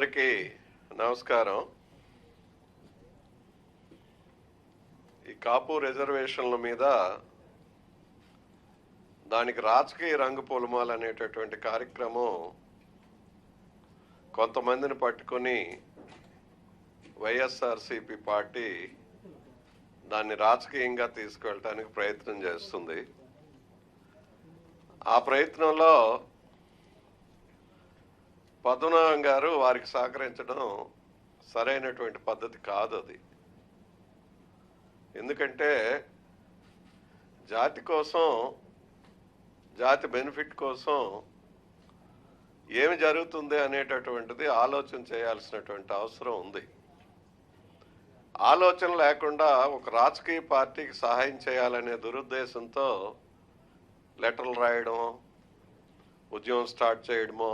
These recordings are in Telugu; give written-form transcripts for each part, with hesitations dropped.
అందరికీ నమస్కారం. ఈ కాపు రిజర్వేషన్ల మీద దానికి రాజకీయ రంగు పొలమాలు అనేటటువంటి కార్యక్రమం కొంతమందిని పట్టుకొని వైఎస్ఆర్సీపీ పార్టీ దాన్ని రాజకీయంగా తీసుకెళ్ళటానికి ప్రయత్నం చేస్తుంది. ఆ ప్రయత్నంలో పద్మనాభం గారు వారికి సహకరించడం సరైనటువంటి పద్ధతి కాదు. అది ఎందుకంటే జాతి కోసం, జాతి బెనిఫిట్ కోసం ఏమి జరుగుతుంది అనేటటువంటిది ఆలోచన చేయాల్సినటువంటి అవసరం ఉంది. ఆలోచన లేకుండా ఒక రాజకీయ పార్టీకి సహాయం చేయాలనే దురుద్దేశంతో లెటర్లు రాయడం, ఉద్యమం స్టార్ట్ చేయడమో,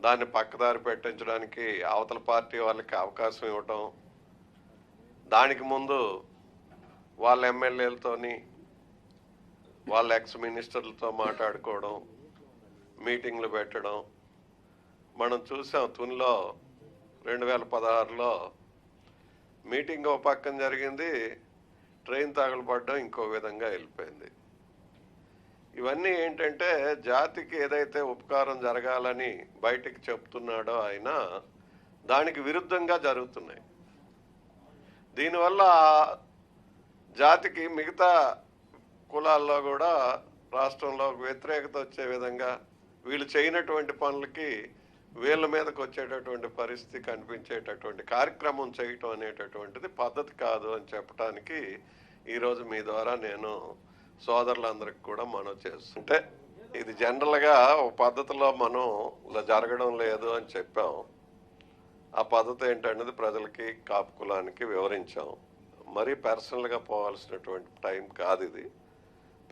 దాన్ని పక్కదారి పెట్టించడానికి అవతల పార్టీ వాళ్ళకి అవకాశం ఇవ్వటం, దానికి ముందు వాళ్ళ ఎమ్మెల్యేలతోని వాళ్ళ ఎక్స్ మినిస్టర్లతో మాట్లాడుకోవడం, మీటింగ్లు పెట్టడం మనం చూసాం. తునిలో 2016లో మీటింగ్ ఒక పక్కన జరిగింది, ట్రైన్ తగలబడడం ఇంకో విధంగా వెళ్ళిపోయింది. ఇవన్నీ ఏంటంటే జాతికి ఏదైతే ఉపకారం జరగాలని బయటికి చెప్తున్నాడో ఆయన, దానికి విరుద్ధంగా జరుగుతున్నాయి. దీనివల్ల జాతికి మిగతా కులాల్లో కూడా రాష్ట్రంలో వ్యతిరేకత వచ్చే విధంగా, వీళ్ళు చేయనటువంటి పనులకి వీళ్ళ మీదకి వచ్చేటటువంటి పరిస్థితి కనిపించేటటువంటి కార్యక్రమం చేయటం అనేటటువంటిది పద్ధతి కాదు అని చెప్పడానికి ఈరోజు మీ ద్వారా నేను సోదరులందరికి కూడా మనం చేస్తుంటే, ఇది జనరల్గా ఒక పద్ధతిలో మనం ఇలా జరగడం లేదు అని చెప్పాం. ఆ పద్ధతి ఏంటనేది ప్రజలకి, కాపు కులానికి వివరించాం. మరీ పర్సనల్గా పోవాల్సినటువంటి టైం కాదు ఇది.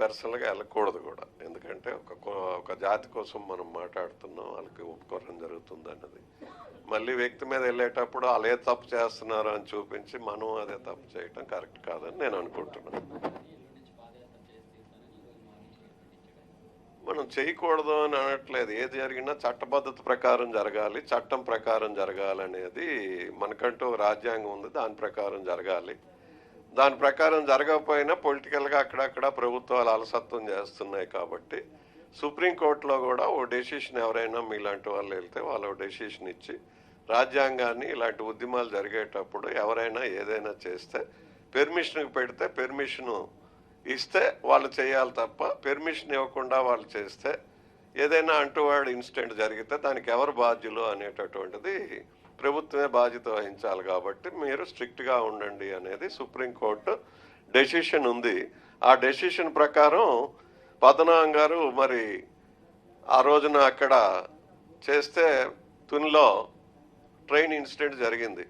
పర్సనల్గా వెళ్ళకూడదు కూడా. ఎందుకంటే ఒక జాతి కోసం మనం మాట్లాడుతున్నాం, వాళ్ళకి ఉపకారం జరుగుతుంది అన్నది. మళ్ళీ వ్యక్తి మీద వెళ్ళేటప్పుడు వాళ్ళు ఏ తప్పు చేస్తున్నారు అని చూపించి మనం అదే తప్పు చేయటం కరెక్ట్ కాదని నేను అనుకుంటున్నాను. మనం చేయకూడదు అని అనట్లేదు. ఏది జరిగినా చట్టబద్ధత ప్రకారం జరగాలి, చట్టం ప్రకారం జరగాలనేది మనకంటూ రాజ్యాంగం ఉంది, దాని ప్రకారం జరగాలి. దాని ప్రకారం జరగకపోయినా పొలిటికల్గా అక్కడక్కడ ప్రభుత్వాలు అలసత్వం చేస్తున్నాయి. కాబట్టి సుప్రీంకోర్టులో కూడా ఓ డెసిషన్, ఎవరైనా మీలాంటి వాళ్ళు వెళ్తే వాళ్ళు డెసిషన్ ఇచ్చి, రాజ్యాంగాన్ని ఇలాంటి ఉద్యమాలు జరిగేటప్పుడు ఎవరైనా ఏదైనా చేస్తే పెర్మిషన్కి పెడితే పెర్మిషను ఇస్తే వాళ్ళు చేయాలి తప్ప, పెర్మిషన్ ఇవ్వకుండా వాళ్ళు చేస్తే ఏదైనా అంటువాడు ఇన్సిడెంట్ జరిగితే దానికి ఎవరు బాధ్యులు అనేటటువంటిది ప్రభుత్వమే బాధ్యత వహించాలి. కాబట్టి మీరు స్ట్రిక్ట్గా ఉండండి అనేది సుప్రీంకోర్టు డెసిషన్ ఉంది. ఆ డెసిషన్ ప్రకారం పద్మనాభం గారు మరి ఆ రోజున అక్కడ చేస్తే తునిలో ట్రైన్ ఇన్సిడెంట్ జరిగింది.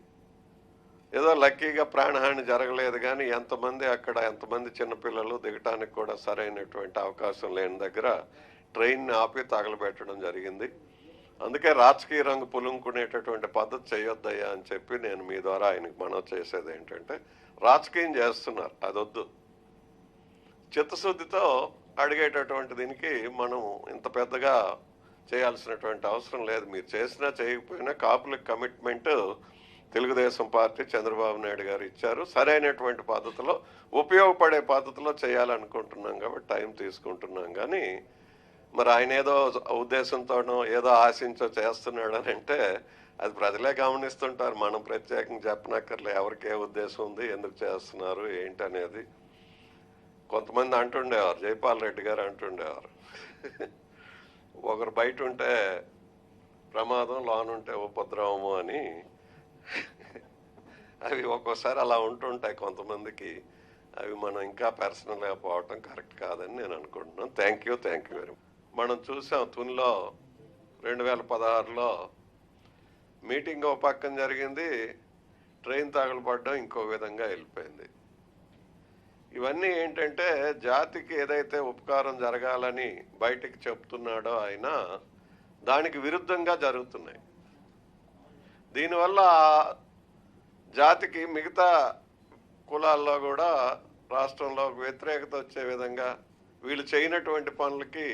ఏదో లక్కీగా ప్రాణహాని జరగలేదు, కానీ ఎంతమంది చిన్నపిల్లలు దిగటానికి కూడా సరైనటువంటి అవకాశం లేని దగ్గర ట్రైన్ ఆపి తగలబెట్టడం జరిగింది. అందుకే రాజకీయ రంగు పులుముకునేటటువంటి పద్ధతి చేయొద్దయ్యా అని చెప్పి నేను మీ ద్వారా ఆయనకు మనవి చేసేది ఏంటంటే, రాజకీయం చేస్తున్నారు, అదొద్దు. చిత్తశుద్ధితో అడిగేటటువంటి దీనికి మనం ఇంత పెద్దగా చేయాల్సినటువంటి అవసరం లేదు. మీరు చేసినా చేయకపోయినా కాపులకు కమిట్మెంట్ తెలుగుదేశం పార్టీ, చంద్రబాబు నాయుడు గారు ఇచ్చారు. సరైనటువంటి పద్ధతిలో, ఉపయోగపడే పద్ధతిలో చేయాలనుకుంటున్నాం కాబట్టి టైం తీసుకుంటున్నాం. కానీ మరి ఆయన ఏదో ఉద్దేశంతోనో ఏదో ఆశించో చేస్తున్నాడు అని అంటే అది ప్రజలే గమనిస్తుంటారు. మనం ప్రత్యేకంగా చెప్పనక్కర్లే ఎవరికి ఏ ఉద్దేశం ఉంది, ఎందుకు చేస్తున్నారు ఏంటి అనేది. కొంతమంది అంటుండేవారు, జైపాల్ రెడ్డి గారు అంటుండేవారు, ఒకరు బయట ఉంటే ప్రమాదం, లోనుంటే ఉపద్రవము అని. అవి ఒక్కోసారి అలా ఉంటుంటాయి కొంతమందికి. అవి మనం ఇంకా పర్సనల్గా పోవటం కరెక్ట్ కాదని నేను అనుకుంటున్నాను. Thank you very much. మనం చూసాం తునిలో 2016లో మీటింగ్ ఒక పక్కన జరిగింది, ట్రైన్ తగలబడడం ఇంకో విధంగా వెళ్ళిపోయింది. ఇవన్నీ ఏంటంటే జాతికి ఏదైతే ఉపకారం జరగాలని బయటికి చెప్తున్నాడో ఆయన, దానికి విరుద్ధంగా జరుగుతున్నాయి. దీనివల్ల జాతికి మిగతా కులాల్లో కూడా రాష్ట్రంలో వ్యతిరేకత వచ్చే విధంగా, వీళ్ళు చేయనటువంటి పనులకి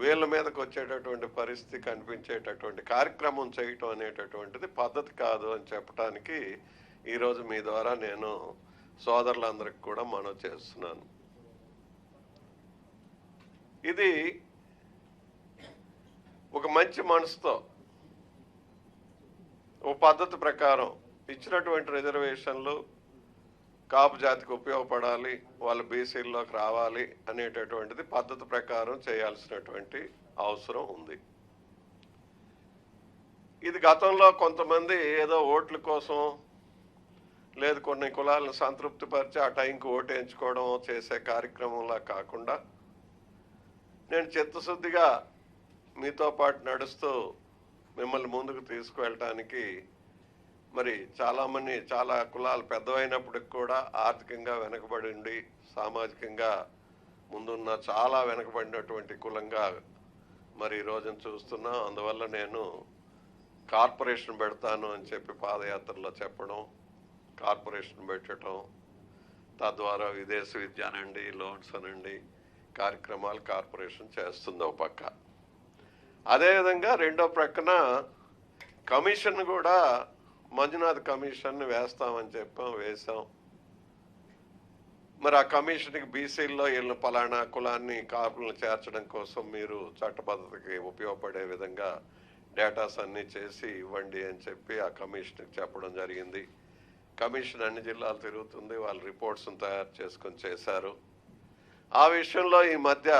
వీళ్ళ మీదకి వచ్చేటటువంటి పరిస్థితి కనిపించేటటువంటి కార్యక్రమం చేయటం అనేటటువంటిది పద్ధతి కాదు అని చెప్పడానికి ఈరోజు మీ ద్వారా నేను సోదరులందరికీ కూడా మనవి చేస్తున్నాను. ఇది ఒక మంచి మనసుతో ఓ పద్ధతి ప్రకారం ఇచ్చినటువంటి రిజర్వేషన్లు కాపు జాతికి ఉపయోగపడాలి, వాళ్ళు బీసీల్లోకి రావాలి అనేటటువంటిది పద్ధతి ప్రకారం చేయాల్సినటువంటి అవసరం ఉంది. ఇది గతంలో కొంతమంది ఏదో ఓట్ల కోసం లేదు కొన్ని కులాలను సంతృప్తిపరిచి ఆ టైంకి ఓటు వేయించుకోవడం చేసే కార్యక్రమంలా కాకుండా నేను చిత్తశుద్ధిగా మీతో పాటు నడుస్తూ మిమ్మల్ని ముందుకు తీసుకువెళ్ళటానికి మరి చాలామంది చాలా కులాలు పెద్దవైనప్పటికి కూడా ఆర్థికంగా వెనకబడి ఉండి సామాజికంగా ముందున్న చాలా వెనకబడినటువంటి కులంగా మరి ఈ రోజున చూస్తున్నాం. అందువల్ల నేను కార్పొరేషన్ పెడతాను అని చెప్పి పాదయాత్రలో చెప్పడం, కార్పొరేషన్ పెట్టడం, తద్వారా విదేశ విద్య అనండి, లోన్స్ అనండి కార్యక్రమాలు కార్పొరేషన్ చేస్తుంది ఒక పక్క. అదేవిధంగా రెండో ప్రక్కన కమిషన్ కూడా మంజునాథ్ కమిషన్ని వేస్తామని వేసాం. మరి ఆ కమిషన్కి బీసీల్లో వీళ్ళని పలానా కులాన్ని కాపులను చేర్చడం కోసం మీరు చట్టబద్ధతకి ఉపయోగపడే విధంగా డేటాస్ అన్నీ చేసి ఇవ్వండి అని చెప్పి ఆ కమిషన్కి చెప్పడం జరిగింది. కమిషన్ అన్ని జిల్లాలు తిరుగుతుంది, వాళ్ళు రిపోర్ట్స్ని తయారు చేసుకొని చేశారు. ఆ విషయంలో ఈ మధ్య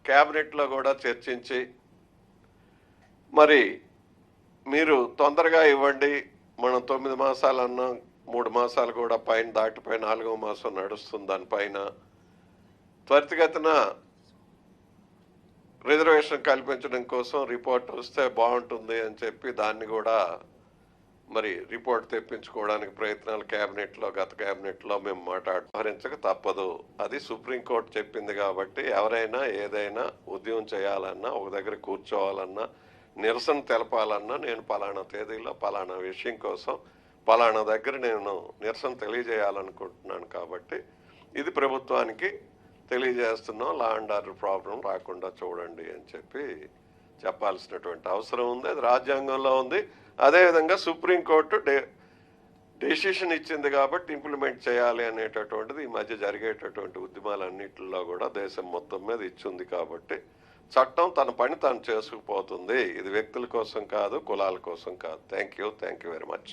క్యాబినెట్లో కూడా చర్చించి మరి మీరు తొందరగా ఇవ్వండి, మనం 9 మాసాలు అన్నాం, 3 మాసాలు కూడా పైన దాటిపోయి 4వ మాసం నడుస్తుంది, దానిపైన త్వరితగతిన రిజర్వేషన్ కల్పించడం కోసం రిపోర్ట్ వస్తే బాగుంటుంది అని చెప్పి దాన్ని కూడా మరి రిపోర్ట్ తెప్పించుకోవడానికి ప్రయత్నాలు గత క్యాబినెట్లో మేము వ్యవహరించక తప్పదు. అది సుప్రీంకోర్టు చెప్పింది కాబట్టి ఎవరైనా ఏదైనా ఉద్యమం చేయాలన్నా, ఒక దగ్గర కూర్చోవాలన్నా, నిరసన తెలపాలన్నా నేను పలానా తేదీలో పలానా విషయం కోసం పలానా దగ్గర నేను నిరసన తెలియజేయాలనుకుంటున్నాను కాబట్టి ఇది ప్రభుత్వానికి తెలియజేస్తున్నాం, లా అండ్ ఆర్డర్ ప్రాబ్లం రాకుండా చూడండి అని చెప్పి చెప్పాల్సినటువంటి అవసరం ఉంది. అది రాజ్యాంగంలో ఉంది. అదేవిధంగా సుప్రీంకోర్టు డెసిషన్ ఇచ్చింది కాబట్టి ఇంప్లిమెంట్ చేయాలి అనేటటువంటిది ఈ మధ్య జరిగేటటువంటి ఉద్యమాలన్నింటిలో కూడా దేశం మొత్తం మీద ఇచ్చింది కాబట్టి చట్టం తన పని తాను చేసుకుపోతుంది. ఇది వ్యక్తుల కోసం కాదు, కులాల కోసం కాదు. Thank you very much.